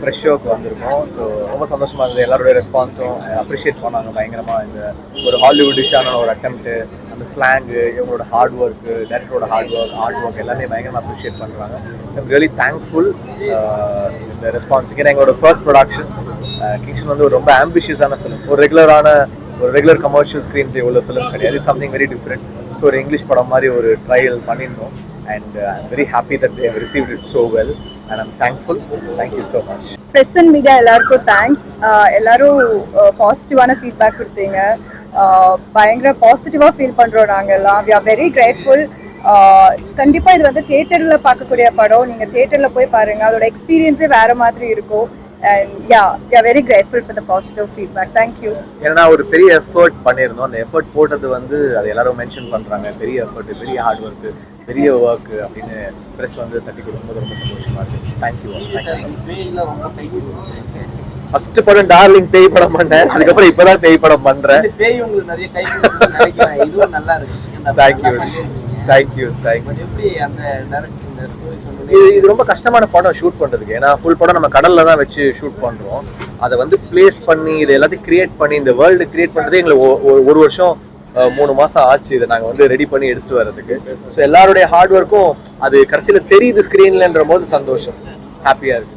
Fresh ஷோக்கு வந்திருக்கோம். So ரொம்ப சந்தோஷமாக இருந்தது. எல்லாருடைய ரெஸ்பான்ஸும் அப்ரிஷியேட் பண்ணாங்க பயங்கரமாக. இந்த ஒரு ஹாலிவுட்டிஷான ஒரு அட்டெம்ப்ட்டு, அந்த ஸ்லாங்கு, இவங்களோட ஹார்ட் ஒர்க்கு, டேரக்டரோட ஆர்ட் ஒர்க் எல்லாமே பயங்கரமாக அப்ரிஷியேட் பண்ணுறாங்க. ஐம் ரியலி தேங்க்ஃபுல் இந்த ரெஸ்பான்ஸுக்கு. ஏன்னா எங்களோட ஃபர்ஸ்ட் ப்ரொடக்ஷன் கிங்ஸ்டன் வந்து ஒரு ரொம்ப ஆம்பிஷியஸான ஃபிலிம். ஒரு ரெகுலர் கமர்ஷியல் ஸ்க்ரீன் பிளே உள்ள ஃபிலிம் கிடையாது. It's something very different. So ஒரு இங்கிலீஷ் படம் மாதிரி ஒரு ட்ரையல் பண்ணியிருந்தோம். And I'm very happy that they have received it so well, and I'm thankful. Thank you so much. Press and media எல்லாருக்கும் thanks. எல்லாரும் பாசிட்டிவான ஃபீட்பேக் கொடுத்தீங்க. பயங்கர பாசிட்டிவாக ஃபீல் பண்ணுறோம் நாங்கள் எல்லாம். We are very grateful. கண்டிப்பாக இது வந்து தியேட்டரில் பார்க்கக்கூடிய படம். நீங்கள் தியேட்டரில் போய் பாருங்கள், அதோட எக்ஸ்பீரியன்ஸே வேறு மாதிரி இருக்கும். And yeah, we are very grateful for the positive feedback. Thank you. ஏன்னா ஒரு பெரிய எஃபர்ட் பண்ணியிருந்தோம். அந்த எஃபர்ட் போட்டது வந்து அது எல்லாரும் மென்ஷன் பண்ணுறாங்க. பெரிய எஃபர்ட், பெரிய ஹார்ட் ஒர்க்கு, பெரிய ஒர்க் அப்படின்னு ப்ரெஸ் வந்து தட்டி கொடுக்கும்போது ரொம்ப சந்தோஷமா இருக்கு. தேங்க்யூ. ஃபர்ஸ்ட் படம் டார்லிங் பேய் படம் பண்ணேன். அதுக்கப்புறம் இப்பதான் பேய் படம் பண்றேன். தேங்க்யூ. இது ரொம்ப கஷ்டமான படம் ஷூட் பண்றதுக்கு. ஏன்னா ஃபுல் படம் நம்ம கடல்ல தான் வச்சு ஷூட் பண்றோம். அதை வந்து பிளேஸ் பண்ணி இது எல்லாத்தையும் கிரியேட் பண்ணி இந்த வேர்ல்டு கிரியேட் பண்றதே எங்களுக்கு ஒரு வருஷம் 3 மாசம் ஆச்சு. இதை நாங்கள் வந்து ரெடி பண்ணி எடுத்துட்டு வர்றதுக்கு. ஸோ எல்லாருடைய ஹார்ட் ஒர்க்கும் அது கடைசியில் தெரியுது ஸ்க்ரீன்லன்ற போது சந்தோஷம், ஹாப்பியா இருக்கு.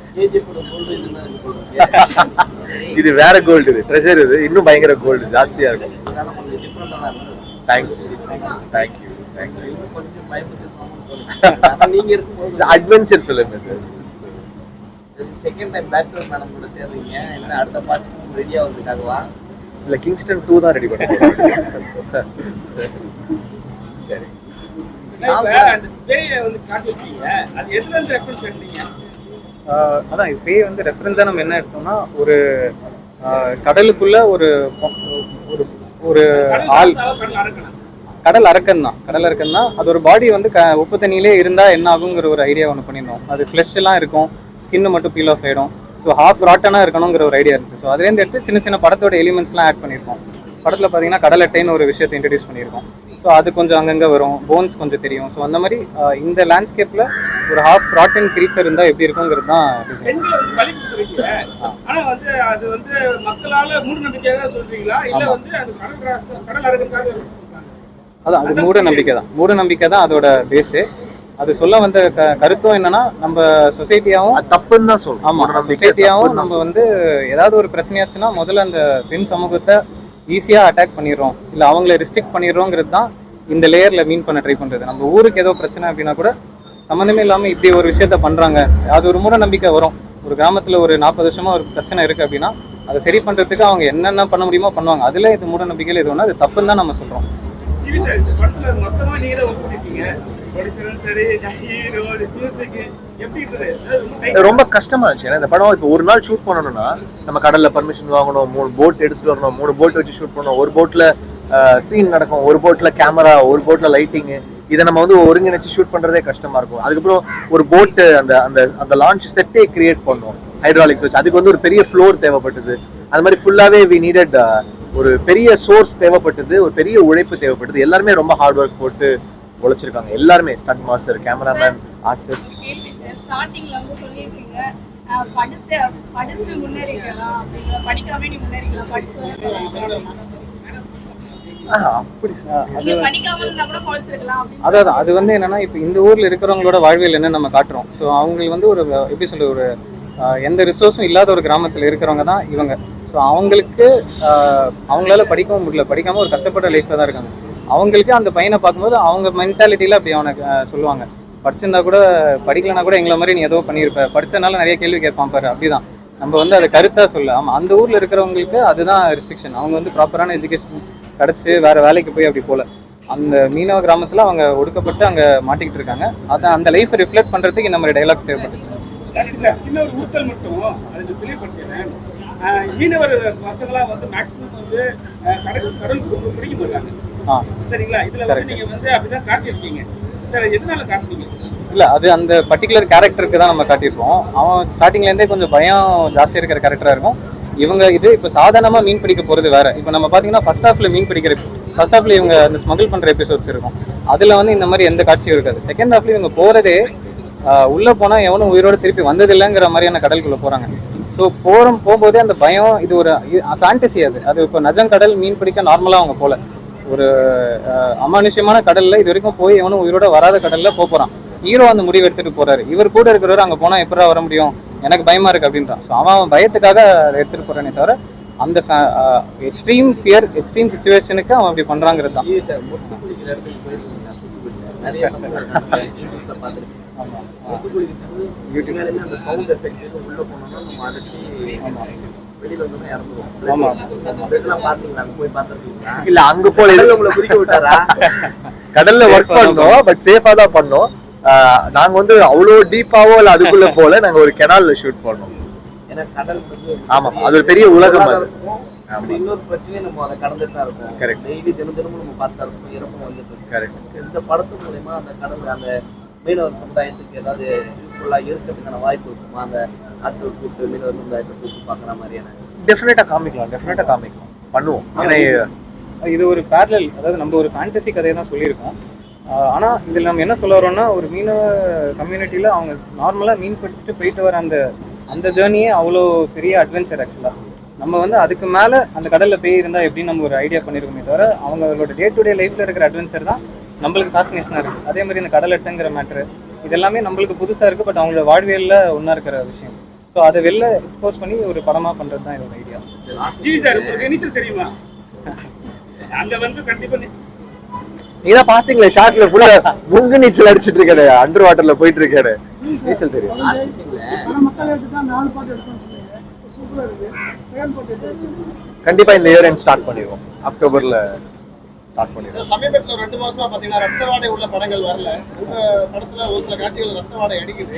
இது வேற கோல்டு, இது ட்ரெஷர், இது இன்னும் பயங்கர கோல்டு ஜாஸ்தியா இருக்கும். அட்வென்ச்சர் ஃபிலிம் இது. செகண்ட் டைம் பேச்சுலர் மேடம் கூட சேர்றீங்க. என்ன அடுத்த பார்ட் ரெடியா வந்துட்டாங்களா? இல்ல கிங்ஸ்டன் 2 தான் ரெடி பண்ணிருக்கோம். சரி. அந்த பேயை வந்து காட்டிட்டீங்க. அது எதுல இருந்து ரெஃபரன்ஸ் எடுத்தீங்க? அதான் இது பேய் வந்து ரெஃபரன்ஸா நம்ம என்ன எடுத்தோம்னா, ஒரு கடலுக்குள்ள ஒரு ஒரு ஆள், கடல் அரக்கன் தான். அது ஒரு பாடி வந்து உப்பு தண்ணியிலே இருந்தா என்ன ஆகுங்கிற ஒரு ஐடியா ஒன்று பண்ணியிருந்தோம். அது ஃப்ளஷ் எல்லாம் இருக்கும், ஸ்கின்னு மட்டும் பீல் ஆஃப் ஆயிடும். ஸோ ஹாஃப் ராட்டனாக இருக்கணுங்கிற ஒரு ஐடியா இருந்துச்சு. ஸோ அதுலேருந்து எடுத்து சின்ன சின்ன படத்தோட எலிமெண்ட்ஸ்லாம் ஆட் பண்ணியிருக்கோம். படத்தில் பார்த்தீங்கன்னா கடல் அட்டைன்னு ஒரு விஷயத்தை இன்ட்ரடியூஸ் பண்ணியிருக்கோம். ஸோ அது கொஞ்சம் அங்கங்கே வரும், போன்ஸ் கொஞ்சம் தெரியும். ஸோ அந்த மாதிரி இந்த லேண்ட்ஸ்கேப்பில் ஒரு ஹாஃப் ராட்டன் கிரீச்சர் இருந்தால் எப்படி இருக்குங்கிறது தான் டிசைன். ஆனால் வந்து அது வந்து மக்களால் மூட நம்பிக்கையாக சொல்றீங்களா, இல்லை வந்து அது கடல் அரக்கனுக்காக? அதான் அது மூட நம்பிக்கை தான் அதோட பேஸு. அது சொல்ல வந்த கருத்தும் என்னன்னா, நம்ம சொசைட்டியாவும் தப்புன்னு தான் சொல்றோம். ஆமா, சொசைட்டியாவும் நம்ம வந்து ஏதாவது ஒரு பிரச்சனையாச்சுன்னா முதல்ல அந்த பெண் சமூகத்தை ஈஸியா அட்டாக் பண்ணிடுறோம், இல்ல அவங்கள ரிஸ்ட்ரிக்ட் பண்ணிடுறோங்கிறது தான் இந்த லேயர்ல மீன் பண்ண ட்ரை பண்றது. நம்ம ஊருக்கு ஏதோ பிரச்சனை அப்படின்னா கூட சம்மந்தமே இல்லாம இப்படி ஒரு விஷயத்த பண்றாங்க. அது ஒரு மூட நம்பிக்கை வரும். ஒரு கிராமத்துல ஒரு 40 வருஷமா ஒரு பிரச்சனை இருக்கு அப்படின்னா அதை சரி பண்றதுக்கு அவங்க என்னென்ன பண்ண முடியுமோ பண்ணுவாங்க. அதுல இது மூட நம்பிக்கையில இது ஒண்ணு, அது தப்புன்னு தான் நம்ம சொல்றோம். ரொம்ப கஷ்டமா இருந்துச்சு. ஏன்னா இந்த படம் இப்போ ஒரு நாள் ஷூட் பண்ணணும்னா நம்ம கடல்ல பர்மிஷன் வாங்கணும், 3 போட் எடுத்துட்டு வரணும், 3 போட் வச்சு ஷூட் பண்ணணும். ஒரு போட்ல சீன் நடக்கும், ஒரு போட்ல கேமரா, ஒரு போட்ல லைட்டிங். இதை நம்ம வந்து ஒருங்கிணைச்சு ஷூட் பண்றதே கஷ்டமா இருக்கும். அதுக்கப்புறம் ஒரு போட்டு அந்த அந்த அந்த லான்ச் செட்டே கிரியேட் பண்ணுவோம் ஹைட்ராலிக்ஸ் வச்சு. அதுக்கு வந்து ஒரு பெரிய ஃப்ளோர் தேவைப்பட்டது. அது மாதிரி ஃபுல்லாவே வி நீடட் ஒரு பெரிய சோர்ஸ் தேவைப்பட்டது, ஒரு பெரிய உழைப்பு தேவைப்பட்டது. எல்லாருமே ரொம்ப ஹார்ட் ஒர்க் போட்டு உழைச்சிருக்காங்க. எல்லாருமே ஸ்டண்ட் மாஸ்டர், கேமராமேன், ஆர்டிஸ்ட். ஸ்டார்டிங்ல வந்து சொல்லிருக்கீங்க படிச்சு முன்னேறிக்கலாம் அப்படிங்கிற, படிக்காம நீ முன்னேறிக்கலாம், படிச்சு அதான் அது வந்து என்னன்னா, இப்போ இந்த ஊர்ல இருக்கிறவங்களோட வாழ்வியல் என்ன நம்ம காட்டுறோம். ஸோ அவங்களுக்கு வந்து ஒரு எப்படி சொல்ல, ஒரு எந்த ரிசோர்ஸும் இல்லாத ஒரு கிராமத்தில் இருக்கிறவங்க தான் இவங்க. ஸோ அவங்களுக்கு அவங்களால படிக்கவும் முடியல, படிக்காம ஒரு கஷ்டப்பட்ட லைஃப்ல தான் இருக்காங்க. அவங்களுக்கு அந்த பையனை பார்க்கும்போது அவங்க மென்டாலிட்டியில அப்படி அவனுக்கு சொல்லுவாங்க, படிச்சிருந்தா கூட படிக்கலனா கூட எங்களை மாதிரி நீ ஏதோ பண்ணியிருப்ப, படிச்சதுனால நிறைய கேள்வி கேட்பான் பாரு. அப்படிதான் நம்ம வந்து அதை கருத்தா சொல்ல. ஆமா, அந்த ஊர்ல இருக்கிறவங்களுக்கு அதுதான் ரெஸ்ட்ரிக்ஷன். அவங்க வந்து ப்ராப்பரான எஜுகேஷன் கிடைச்சு வேற வேலைக்கு போய் அப்படி போல. அந்த மீனவ கிராமத்துல அவங்க ஒடுக்கப்பட்டு அங்க மாட்டிக்கிட்டு இருக்காங்க. அதை அந்த லைஃப்பை ரிஃப்ளெக்ட் பண்றதுக்கு இந்த மாதிரி டைலாக்ஸ் தேவைப்பட்டுச்சு. சின்ன ஒரு ஊட்டல் மட்டும் அதுக்கு தெளிவுபடுத்தினேன். மீனவர் பசங்களா வந்து மேக்ஸிமம் வந்து கடலுக்கு ரொம்ப பிடிக்க மாட்டாங்க. சரிங்களா? இதுல வந்து நீங்க வந்து அப்படிதான் காட்டியிருக்கீங்க. எதனால காட்டுறீங்க? இல்ல, அது அந்த பர்டிகுலர் கேரக்டருக்கு தான் நம்ம காட்டியிருப்போம். அவன் ஸ்டார்டிங்ல இருந்தே கொஞ்சம் பயம் ஜாஸ்தியா இருக்கிற கேரக்டரா இருக்கும். இவங்க இது இப்போ சாதாரணமா மீன் பிடிக்க போறது வேற. இப்போ நம்ம பாத்தீங்கன்னா ஃபர்ஸ்ட் ஹாஃப்ல மீன் பிடிக்கிற, ஃபர்ஸ்ட் ஹாஃப்ல இவங்க அந்த ஸ்மகிள் பண்ற எபிசோட்ஸ் இருக்கும். அதுல வந்து இந்த மாதிரி எந்த காட்சியும் இருக்காது. செகண்ட் ஹாஃப்ல இவங்க போறதே உள்ள போனா எவனும் உயிரோட திருப்பி வந்ததில்லைங்கிற மாதிரியான கடலுக்குள்ள போறாங்க. ஸோ போகும்போதே அந்த பயம், இது ஒரு ஃபேண்டசி. அது இப்போ நஜம் கடல் மீன் பிடிக்க நார்மலா அவங்க போல, ஒரு அமானுஷ்யமான கடல்ல இது வரைக்கும் போய் எவனும் உயிரோட வராத கடல்ல போறான். ஹீரோ அந்த முடிவு எடுத்துட்டு போறாரு. இவர் கூட இருக்கிறவர் அங்க போனா எப்படா வர முடியும், எனக்கு பயமா இருக்கு அப்படின்றான். ஸோ அவன் பயத்துக்காக அதை எடுத்துட்டு போறானே தவிர அந்த எக்ஸ்ட்ரீம் ஃபியர், எக்ஸ்ட்ரீம் சுச்சுவேஷனுக்கு அவன் அப்படி பண்றாங்கிறது தான். முத்து குளிக்கிற இடத்துக்கு போயிருக்கீங்க, தூத்துக்குடியில நிறைய யூடியூப்ல பார்த்துருக்கேன். முத்து குளிக்கிறது அந்த சவுண்ட் எஃபெக்ட் உள்ள போனோம்னா நம்ம அடிச்சு வெளியில வந்து இறந்துருவோம். இதெல்லாம் பாத்தீங்களா, அங்க போய் பார்த்துருக்கீங்களா? இல்ல அங்க போல உங்களை குளிக்க விட்டாரா? கடல்ல ஒர்க் பண்ணோம், பட் சேஃபா தான் பண்ணோம். நாங்க வந்து அவ்வளோ டீப்பாவோ இல்ல அதுக்குள்ள போல, நாங்க ஒரு கெனால்ல ஷூட் பண்ணோம். ஏன்னா கடல் வந்து ஆமா, அது ஒரு பெரிய உலகம் அது. அப்படி இன்னொரு பிரச்சனையும் நம்ம அதை கடந்துட்டு தான் இருக்கோம். கரெக்ட். டெய்லி தினமும் நம்ம பார்த்தா இருக்கோம், இறப்பும் வந்துட்டு இருக்கு. கரெக்ட். இந்த படத்து மூலமா அந்த கடல் அந்த மீனவர் சமுதாயத்துக்கு ஏதாவது யூஸ்ஃபுல்லா இருக்கிறதுக்கான வாய்ப்பு இருக்குமா? அந்த ஆட்கள் கூப்பிட்டு மீனவர் சமுதாயத்தை கூப்பிட்டு பார்க்குற மாதிரியான டெஃபினட்டா காமிக்கலாம், பண்ணுவோம். ஏன்னா இது ஒரு பேரலல், அதாவது நம்ம ஒரு ஃபேண்டசி கதையை தான் சொல்லியிருக்கோம். ஆனா இதில் நம்ம என்ன சொல்ல வரோம்னா, ஒரு மீனவ கம்யூனிட்டியில அவங்க நார்மலா மீன் பிடிச்சிட்டு போயிட்டு வர அந்த ஜேர்னியே அவ்வளோ பெரிய அட்வென்ச்சர். ஆக்சுவலா நம்ம வந்து அதுக்கு மேல அந்த கடல்ல போய் இருந்தா எப்படின்னு நம்ம ஒரு ஐடியா பண்ணிருக்கோமே தவிர, அவங்களோட டே டு டே லைஃப்ல இருக்கிற அட்வென்ச்சர் தான் நம்மளுக்கு ஃபேசினேஷனா இருக்கு. அதே மாதிரி இந்த கடல் எட்டுங்கிற மேட்ரு இதெல்லாமே நம்மளுக்கு புதுசா இருக்கு, பட் அவங்களோட வாழ்வியல்ல ஒன்னா இருக்கிற விஷயம். ஸோ அதை வெளில எக்ஸ்போஸ் பண்ணி ஒரு படமா பண்றது தான் இதோட ஐடியா. ஜிவி சார், உங்களுக்கு நீச்சல் தெரியுமா? அங்க வந்து கண்டிப்பா நீங்க பாத்தீங்களா ஷாட்ல ஃபுல்லா முங்கு நீச்சல் அடிச்சிட்டு இருக்காரு, அண்டர் வாட்டர்ல போயிட்டு இருக்காரு. நீச்சல் தெரியும். கண்டிப்பா இந்த இயர் எண்ட் ஸ்டார்ட் பண்ணிடுவோம், அக்டோபர்ல ஸ்டார்ட் பண்ணிடுவோம். சமீபத்துல 2 மாசமா பாத்தீங்கன்னா ரத்த வாடை உள்ள படங்கள் வரல. உங்க படத்துல ஒரு சில காட்சிகள் ரத்த வாடை அடிக்குது.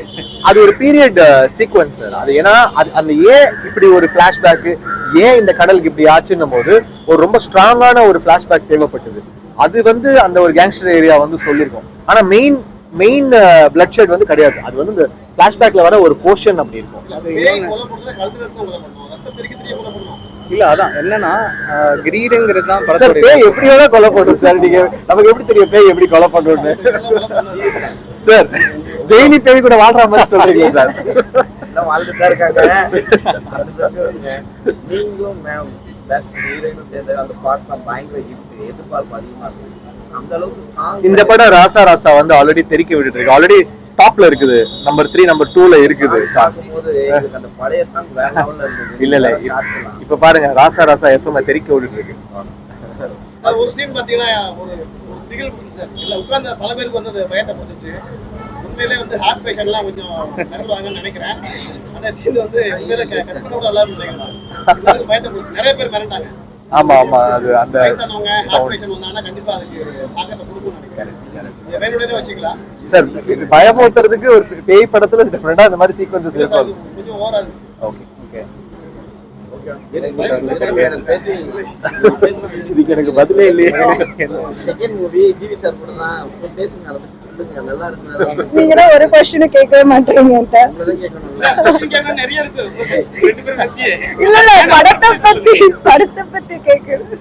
அது ஒரு பீரியட் சீக்வன்ஸ். அது ஏன்னா அந்த ஏன் இப்படி ஒரு பிளாஷ்பேக், ஏன் இந்த கடலுக்கு இப்படி ஆச்சுன்னும் போது ஒரு ரொம்ப ஸ்ட்ராங்கான ஒரு பிளாஷ்பேக் தேவைப்பட்டது. அது வந்து அந்த ஒரு கேங்ஸ்டர் ஏரியா வந்து சொல்லியிருக்கோம். ஆனா மெயின் பிளட் ஷெட் வந்து கிடையாது. அது வந்து இந்த பிளாஷ்பேக்ல வர ஒரு போர்ஷன் அப்படி இருக்கும். இல்ல அதான் என்னன்னா, கிரீடுங்கிறது தான் சார், படத்தோட பேய் எப்படி வேணா கொலை பண்ணும் சார். நீங்க நமக்கு எப்படி தெரியும் பேய் எப்படி கொலை பண்றோம்னு? சார், டெய்லி பேய் கூட வாழ்ற மாதிரி சொல்றீங்க சார். வாழ்ந்துட்டா இருக்காங்க. நீங்களும் மேம் சேர்ந்து அந்த பாட்லாம் பயங்கர எதிர்பார்ப்பு அதிகமா இருக்கு. அந்த அளவுக்கு இந்த படம் ராசா ராசா வந்து ஆல்ரெடி தெறிக்க விட்டுட்டு இருக்கு. ஆல்ரெடி டாப்ல இருக்குது, நம்பர் 3 நம்பர் 2ல இருக்குது. அந்த பழைய சாங் வேற லெவல்ல இருந்தது. இல்ல இப்ப பாருங்க, ராசா ராசா எஃப்எம் தெறிக்க விட்டுட்டு இருக்கு. ஒரு சீன் பாத்தீங்கன்னா ஒரு திகில் சார், இல்ல உட்கார்ந்த பல பேருக்கு வந்து பயத்தை போட்டுச்சு. உண்மையிலே வந்து ஹார்ட் பேஷண்ட்லாம் கொஞ்சம் மிரட்டுவாங்கன்னு நினைக்கிறேன். அந்த சீன் வந்து உண்மையிலே கற்பனை எல்லாரும் நினைக்கிறாங்க. பயத்தை போட்டு நிறைய பேர் மிரட்டாங்க. ஆமா அது அந்த சார் பயமுறுத்துறதுக்கு ஒரு பேய் படத்துல டிஃபரெண்டா இந்த மாதிரி சீக்வென்சஸ் இருக்கும். ஓகே இதுக்கு எனக்கு பதிலே இல்லையே. நீங்க தான் ஒரு क्वेश्चन கேட்கவே மாட்டீங்க. இல்ல படத்தை பத்தி கேக்குறது.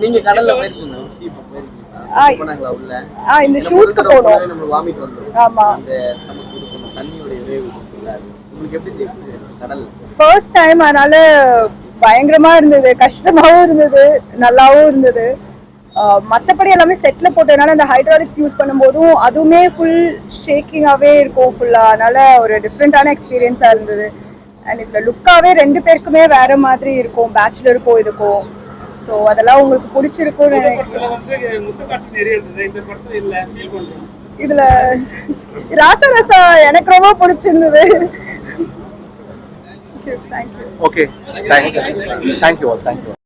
நீங்க கடல்ல போயிருக்கீங்க? இந்த ஷூட்க்கு போனோம். ஆமா, தண்ணியோட விரைவு உங்களுக்கு எப்படி தெரியுது கடல்? ஃபர்ஸ்ட் டைம், அதனால பயங்கரமா இருந்தது, கஷ்டமாவும் இருந்தது, நல்லாவும் இருந்தது. மற்றபடி எல்லாமே செட்ல போட்டதுனால அந்த ஹைட்ராலிக்ஸ் யூஸ் பண்ணும்போதும் அதுவுமே ஃபுல் ஷேக்கிங்காகவே இருக்கும் ஃபுல்லாக. அதனால ஒரு டிஃப்ரெண்ட்டான எக்ஸ்பீரியன்ஸாக இருந்தது. அண்ட் இதில் லுக்காகவே 2 பேருக்குமே வேற மாதிரி இருக்கும், பேச்சுலருக்கும் இதுக்கும். ஸோ அதெல்லாம் உங்களுக்கு பிடிச்சிருக்கும்னு நினைக்கிறேன். இதில் ராசா ராசா எனக்கு ரொம்ப பிடிச்சிருந்தது. தேங்க்யூ. Okay, thank you.